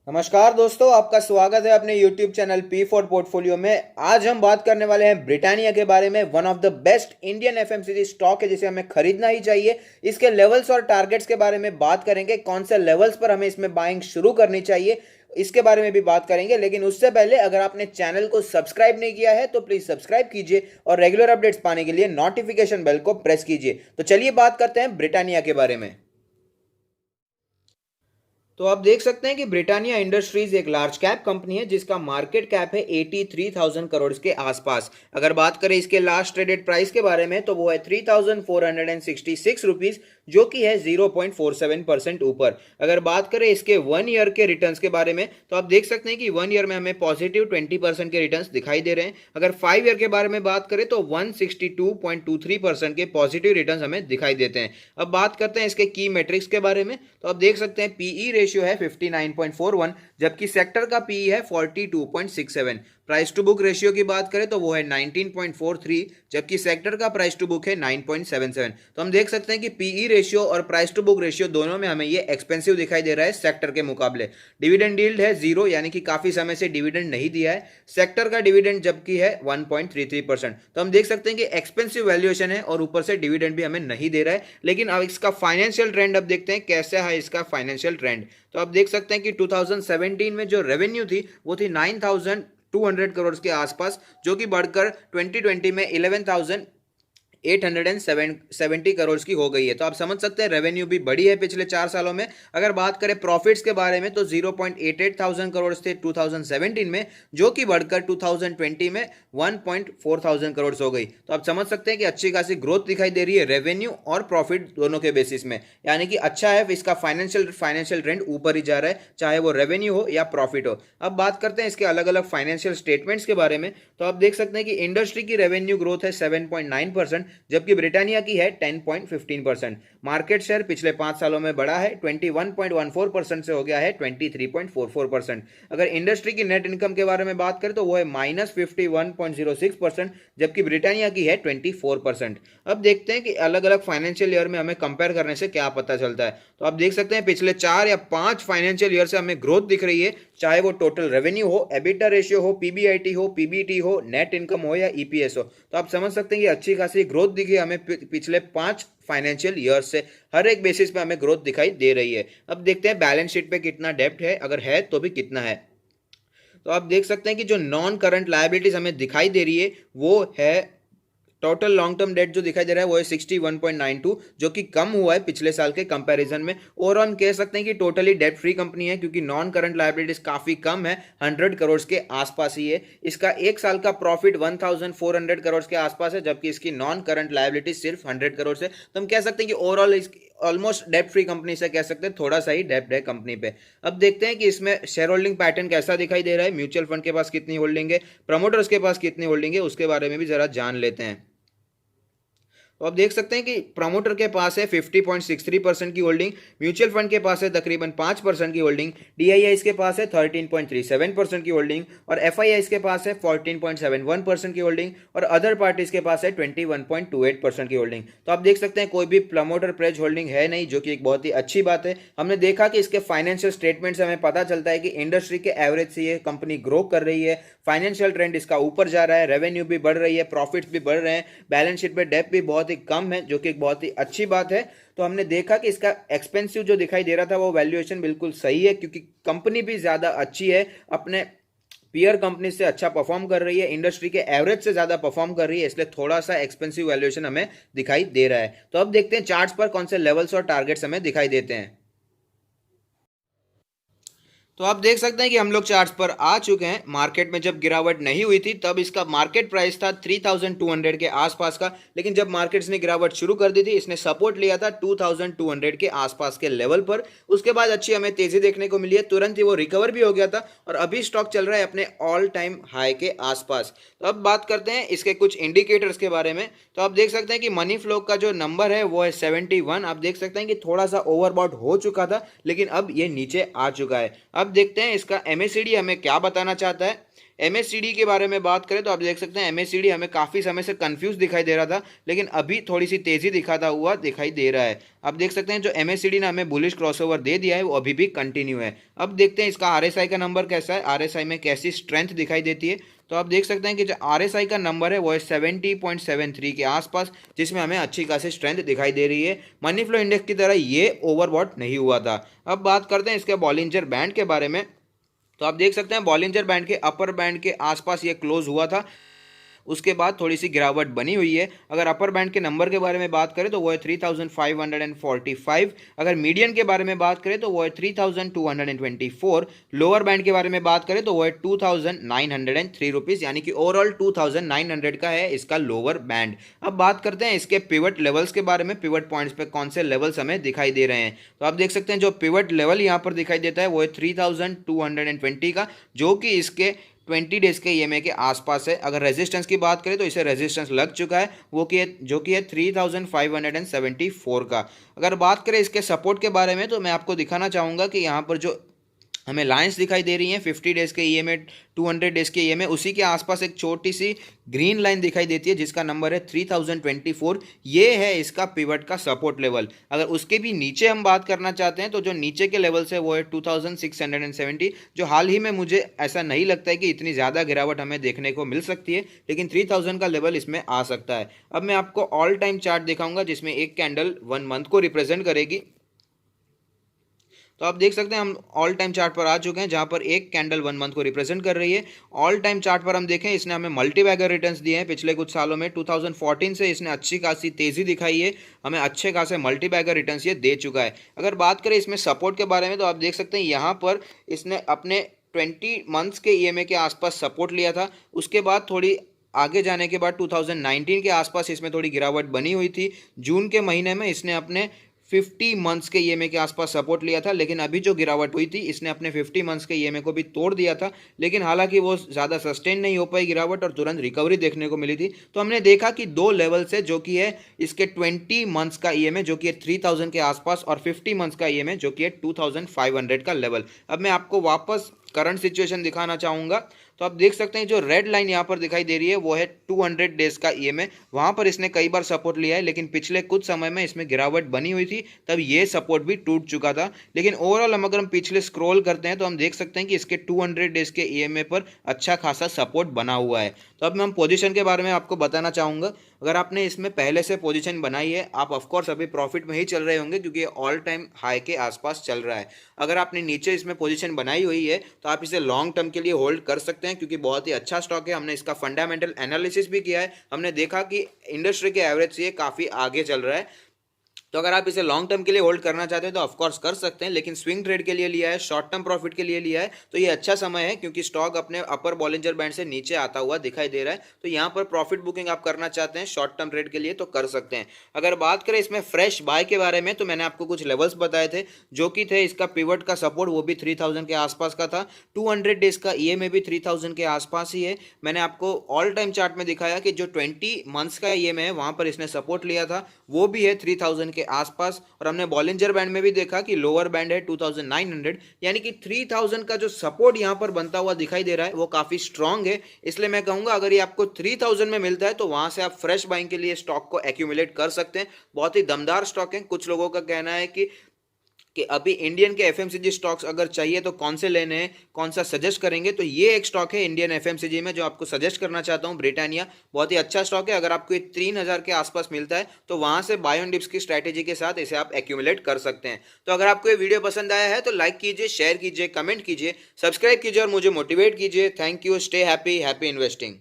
नमस्कार दोस्तों, आपका स्वागत है अपने YouTube channel P for portfolio में। आज हम बात करने वाले हैं ब्रिटानिया के बारे में। One of the best Indian FMCG stock है जिसे हमें खरीदना ही चाहिए। इसके लेवल्स और टारगेट्स के बारे में बात करेंगे, कौन से लेवल्स पर हमें इसमें बाइंग शुरू करनी चाहिए, इसके बारे में भी बात करेंगे। लेकिन उससे पहले अगर आपने चैनल को सब्सक्राइब नहीं किया है तो प्लीज सब्सक्राइब कीजिए और रेगुलर अपडेट्स पाने के लिए नोटिफिकेशन बेल को प्रेस कीजिए। तो चलिए बात करते हैं ब्रिटानिया के बारे में। तो आप देख सकते हैं कि ब्रिटानिया इंडस्ट्रीज एक लार्ज कैप कंपनी है जिसका मार्केट कैप है 83,000 करोड़ के आसपास। अगर बात करें इसके लास्ट ट्रेडेड प्राइस के बारे में तो वो है 3,466 रुपीज, जो कि है 0.47% ऊपर। अगर बात करें इसके 1 ईयर के रिटर्न्स के बारे में तो आप देख सकते हैं कि 1 ईयर में हमें पॉजिटिव 20% के रिटर्न्स दिखाई दे रहे हैं। अगर 5 ईयर के बारे में बात करें तो 162.23% के पॉजिटिव रिटर्न्स हमें दिखाई देते हैं। अब बात करते हैं इसके की मेट्रिक्स के बारे में तो आप देख सकते हैं पीई रेशियो है 59.41, जबकि सेक्टर का पीई है 42.67। प्राइस टू बुक रेशियो की बात करें तो वो है 19.43, जबकि सेक्टर का प्राइस टू बुक है 9.77। तो हम देख सकते हैं कि पीई रेशियो और प्राइस टू बुक रेशियो दोनों में हमें ये एक्सपेंसिव दिखाई दे रहा है सेक्टर के मुकाबले। डिविडेंड यील्ड है 0, यानी कि काफी समय से डिविडेंड नहीं दिया है। सेक्टर का डिविडेंड जबकि है 1.33%। तो हम देख सकते हैं कि एक्सपेंसिव वैल्यूएशन है और ऊपर से डिविडेंड भी हमें नहीं दे रहा है। लेकिन अब इसका फाइनेंशियल ट्रेंड अब देखते हैं कैसा है इसका फाइनेंशियल ट्रेंड। तो आप देख सकते हैं कि 2017 में जो रेवेन्यू थी वो थी 9,200 करोड़ के आसपास, जो कि बढ़कर 2020 में 11,870 करोड़ की हो गई है। तो आप समझ सकते हैं रेवेन्यू भी बढ़ी है पिछले 4 सालों में। अगर बात करें प्रॉफिट्स के बारे में तो 0.88 करोड़ थे 2017 में, जो कि बढ़कर 2020 में 1.4 करोड़ हो गई। तो आप समझ सकते हैं कि अच्छी खासी ग्रोथ दिखाई दे रही है रेवेन्यू और प्रॉफिट दोनों के बेसिस में, यानी कि अच्छा है। इसका फाइनेंशियल ट्रेंड ऊपर ही जा रहा है, चाहे वो रेवेन्यू हो या प्रॉफिट हो। अब बात करते हैं इसके अलग अलग फाइनेंशियल स्टेटमेंट्स के बारे में। तो आप देख सकते हैं कि इंडस्ट्री की रेवेन्यू ग्रोथ है 7.9%, जबकि ब्रिटानिया की है 10.15%। मार्केट शेयर पिछले 5 सालों में बढ़ा है, 21.14% से हो गया है 23.44%। अगर इंडस्ट्री की नेट इनकम के बारे में बात करें तो वो है -51.06%, जबकि ब्रिटानिया की है 24%। अब देखते हैं कि अलग अलग फाइनेंशियल ईयर में हमें कंपेयर करने से क्या पता चलता है। तो आप देख सकते हैं पिछले 4 या 5 फाइनेंशियल ईयर से हमें ग्रोथ दिख रही है, चाहे वो टोटल रेवेन्यू हो, एबिटा रेशियो हो, पीबीआईटी हो, पीबीटी हो, नेट इनकम हो या ईपीएस हो। तो आप समझ सकते हैं कि अच्छी खासी ग्रोथ दिखी हमें पिछले 5 फाइनेंशियल ईयर से। हर एक बेसिस पे हमें ग्रोथ दिखाई दे रही है। अब देखते हैं बैलेंस शीट पे कितना डेब्ट है, अगर है तो भी कितना है। तो आप देख सकते हैं कि जो नॉन करंट लायबिलिटीज हमें दिखाई दे रही है वो है, टोटल लॉन्ग टर्म डेट जो दिखाई दे रहा है वो है 61.92, जो कि कम हुआ है पिछले साल के कंपैरिजन में। और हम कह सकते हैं कि टोटली डेट फ्री कंपनी है, क्योंकि नॉन करंट लायबिलिटीज काफी कम है, 100 करोड़ के आसपास ही है। इसका एक साल का प्रॉफिट 1,400 करोड़ के आसपास है, जबकि इसकी नॉन करंट लायबिलिटीज सिर्फ 100 करोड़ से। तो हम कह सकते हैं कि overall almost debt free company से कह सकते हैं, थोड़ा सा ही डेप्ट है कंपनी पे। अब देखते हैं कि इसमें शेयर होल्डिंग पैटर्न कैसा दिखाई दे रहा है, म्यूचुअल फंड के पास कितनी होल्डिंग है, प्रमोटर्स के पास कितनी होल्डिंग है, उसके बारे में भी जरा जान लेते हैं। तो आप देख सकते हैं कि प्रमोटर के पास है 50.63% की होल्डिंग, म्यूचुअल फंड के पास है तकरीबन 5% की होल्डिंग, डीआईआईस के पास है 13.37% की होल्डिंग और एफआईआईस के पास है 14.71% की होल्डिंग और अदर पार्टीज के पास है 21.28% की होल्डिंग। तो आप देख सकते हैं कोई भी प्रमोटर प्रेज होल्डिंग है नहीं, जो कि एक बहुत ही अच्छी बात है। हमने देखा कि इसके फाइनेंशियल स्टेटमेंट से हमें पता चलता है कि इंडस्ट्री के एवरेज से ये कंपनी ग्रो कर रही है, फाइनेंशियल ट्रेंड इसका ऊपर जा रहा है, रेवेन्यू भी बढ़ रही है, प्रॉफिट्स भी बढ़ रहे हैं, बैलेंस शीट पे डेब्ट भी बहुत ही कम है, जो कि एक बहुत ही अच्छी बात है। तो हमने देखा कि इसका एक्सपेंसिव जो दिखाई दे रहा था वो वैल्यूएशन बिल्कुल सही है, क्योंकि कंपनी भी ज्यादा अच्छी है, अपने पीयर कंपनी से अच्छा परफॉर्म कर रही है, इंडस्ट्री के एवरेज से ज्यादा परफॉर्म कर रही है, इसलिए थोड़ा सा एक्सपेंसिव वैल्यूएशन हमें दिखाई दे रहा है। तो अब देखते हैं चार्ट्स पर कौन से लेवल्स और टारगेट्स हमें दिखाई देते हैं। तो आप देख सकते हैं कि हम लोग चार्ट्स पर आ चुके हैं। मार्केट में जब गिरावट नहीं हुई थी तब इसका मार्केट प्राइस था 3,200 के आसपास का, लेकिन जब मार्केट्स ने गिरावट शुरू कर दी थी इसने सपोर्ट लिया था 2,200 के आसपास के लेवल पर। उसके बाद अच्छी हमें तेजी देखने को मिली है, तुरंत ही वो रिकवर भी हो गया था और अभी स्टॉक चल रहा है अपने ऑल टाइम हाई के आसपास। तो अब बात करते हैं इसके कुछ इंडिकेटर्स के बारे में। तो आप देख सकते हैं कि मनी फ्लो का जो नंबर है वो है 71। आप देख सकते हैं कि थोड़ा सा ओवरबॉट हो चुका था, लेकिन अब ये नीचे आ चुका है। अब देखते हैं इसका MACD हमें क्या बताना चाहता है। MACD के बारे में बात करें तो आप देख सकते हैं MACD हमें काफ़ी समय से कंफ्यूज दिखाई दे रहा था, लेकिन अभी थोड़ी सी तेज़ी दिखाता हुआ दिखाई दे रहा है। आप देख सकते हैं जो MACD ने हमें बुलिश क्रॉसओवर दे दिया है वो अभी भी कंटिन्यू है। अब देखते हैं इसका RSI का नंबर कैसा है, RSI में कैसी स्ट्रेंथ दिखाई देती है। तो आप देख सकते हैं कि जो RSI का नंबर है वो है 70.73 के आसपास, जिसमें हमें अच्छी खासी स्ट्रेंथ दिखाई दे रही है। मनी फ्लो इंडेक्स की तरह ये ओवरबॉट नहीं हुआ था। अब बात करते हैं इसके बॉलिंजर बैंड के बारे में। तो आप देख सकते हैं बॉलिंजर बैंड के अपर बैंड के आसपास ये क्लोज हुआ था, उसके बाद थोड़ी सी गिरावट बनी हुई है। अगर अपर बैंड के नंबर के बारे में बात करें तो वो है 3545। अगर मीडियन के बारे में बात करें तो वो है 3224। लोअर बैंड के बारे में बात करें तो वो है 2903 रुपीज़, यानी कि ओवरऑल 2900 का है इसका लोअर बैंड। अब बात करते हैं इसके पिवट लेवल्स के बारे में, पिवट पॉइंट्स पे कौन से लेवल्स हमें दिखाई दे रहे हैं। तो आप देख सकते हैं जो पिवट लेवल यहाँ पर दिखाई देता है वो है 3220 का, जो कि इसके 20 डेज के EMA के आसपास है। अगर रेजिस्टेंस की बात करें तो इसे रेजिस्टेंस लग चुका है, वो कि जो कि है 3574 का। अगर बात करें इसके सपोर्ट के बारे में तो मैं आपको दिखाना चाहूँगा कि यहाँ पर जो हमें लाइंस दिखाई दे रही हैं 50 डेज के EMA, 200 डेज के EMA, उसी के आसपास एक छोटी सी ग्रीन लाइन दिखाई देती है जिसका नंबर है 3024। ये है इसका पिवट का सपोर्ट लेवल। अगर उसके भी नीचे हम बात करना चाहते हैं तो जो नीचे के लेवल से वो है 2670, जो हाल ही में मुझे ऐसा नहीं लगता है कि इतनी ज़्यादा गिरावट हमें देखने को मिल सकती है, लेकिन 3000 का लेवल इसमें आ सकता है। अब मैं आपको ऑल टाइम चार्ट दिखाऊंगा जिसमें एक कैंडल 1 मंथ को रिप्रेजेंट करेगी। तो आप देख सकते हैं हम ऑल टाइम चार्ट पर आ चुके हैं जहां पर एक कैंडल 1 मंथ को रिप्रेजेंट कर रही है। ऑल टाइम चार्ट पर हम देखें इसने हमें मल्टी बैगर रिटर्न्स दिए हैं पिछले कुछ सालों में। 2014 से इसने अच्छी खासी तेजी दिखाई है, हमें अच्छे खासे मल्टी बैगर रिटर्न्स ये दे चुका है। अगर बात करें इसमें सपोर्ट के बारे में तो आप देख सकते हैं यहाँ पर इसने अपने 20 मंथ्स के EMA के आसपास सपोर्ट लिया था। उसके बाद थोड़ी आगे जाने के बाद 2019 के आसपास इसमें थोड़ी गिरावट बनी हुई थी। जून के महीने में इसने अपने 50 मंथ्स के EMA के आसपास सपोर्ट लिया था, लेकिन अभी जो गिरावट हुई थी इसने अपने 50 मंथ्स के EMA को भी तोड़ दिया था, लेकिन हालांकि वो ज़्यादा सस्टेन नहीं हो पाई गिरावट और तुरंत रिकवरी देखने को मिली थी। तो हमने देखा कि दो लेवल से जो कि है इसके 20 मंथ्स का EMA जो कि है 3000 के आसपास और 50 मंथ्स का EMA जो कि है 2500 का लेवल। अब मैं आपको वापस करंट सिचुएशन दिखाना चाहूँगा। तो आप देख सकते हैं जो रेड लाइन यहाँ पर दिखाई दे रही है वो है 200 डेज का EMA। वहाँ पर इसने कई बार सपोर्ट लिया है, लेकिन पिछले कुछ समय में इसमें गिरावट बनी हुई थी, तब ये सपोर्ट भी टूट चुका था। लेकिन ओवरऑल अगर हम पिछले स्क्रॉल करते हैं तो हम देख सकते हैं कि इसके 200 डेज के EMA पर अच्छा खासा सपोर्ट बना हुआ है। तो अब मैं हम पोजीशन के बारे में आपको बताना चाहूँगा। अगर आपने इसमें पहले से पोजीशन बनाई है, आप ऑफकोर्स अभी प्रॉफिट में ही चल रहे होंगे क्योंकि ऑल टाइम हाई के आसपास चल रहा है। अगर आपने नीचे इसमें पोजीशन बनाई हुई है तो आप इसे लॉन्ग टर्म के लिए होल्ड कर सकते हैं, क्योंकि बहुत ही अच्छा स्टॉक है। हमने इसका फंडामेंटल एनालिसिस भी किया है, हमने देखा कि इंडस्ट्री के एवरेज से ये काफ़ी आगे चल रहा है। तो अगर आप इसे लॉन्ग टर्म के लिए होल्ड करना चाहते हैं तो ऑफकोर्स कर सकते हैं, लेकिन स्विंग ट्रेड के लिए लिया है, शॉर्ट टर्म प्रॉफिट के लिए लिया है, तो ये अच्छा समय है क्योंकि स्टॉक अपने अपर बॉलिंजर बैंड से नीचे आता हुआ दिखाई दे रहा है। तो यहाँ पर प्रॉफिट बुकिंग आप करना चाहते हैं शॉर्ट टर्म ट्रेड के लिए तो कर सकते हैं। अगर बात करें इसमें फ्रेश बाय के बारे में तो मैंने आपको कुछ लेवल्स बताए थे जो कि थे इसका पिवट का सपोर्ट, वो भी 3000 के आसपास का था। 200 डेज का EMA भी 3000 के आसपास ही है। मैंने आपको ऑल टाइम चार्ट में दिखाया कि जो 20 मंथ्स का EMA है वहाँ पर इसने सपोर्ट लिया था, वो भी है 3000 के आसपास। और हमने बॉलिंजर बैंड में भी देखा कि लोअर बैंड है 2900, यानी कि 3000 का जो सपोर्ट यहां पर बनता हुआ दिखाई दे रहा है वो काफी स्ट्रांग है। इसलिए मैं कहूंगा अगर ये आपको 3000 में मिलता है तो वहां से आप फ्रेश बाइंग के लिए स्टॉक को एक्यूमुलेट कर सकते हैं। बहुत ही दमदार स्टॉक है। कुछ लोगों का कहना है कि अभी इंडियन के FMCG स्टॉक्स अगर चाहिए तो कौन से लेने हैं, कौन सा सजेस्ट करेंगे, तो ये एक स्टॉक है इंडियन FMCG में जो आपको सजेस्ट करना चाहता हूँ, ब्रिटानिया। बहुत ही अच्छा स्टॉक है। अगर आपको ये 3000 के आसपास मिलता है तो वहाँ से बाय ऑन डिप्स की स्ट्रैटेजी के साथ इसे आप एक्यूमुलेट कर सकते हैं। तो अगर आपको ये वीडियो पसंद आया है तो लाइक कीजिए, शेयर कीजिए, कमेंट कीजिए, सब्सक्राइब कीजिए और मुझे मोटिवेट कीजिए। Thank you. Stay happy, happy investing.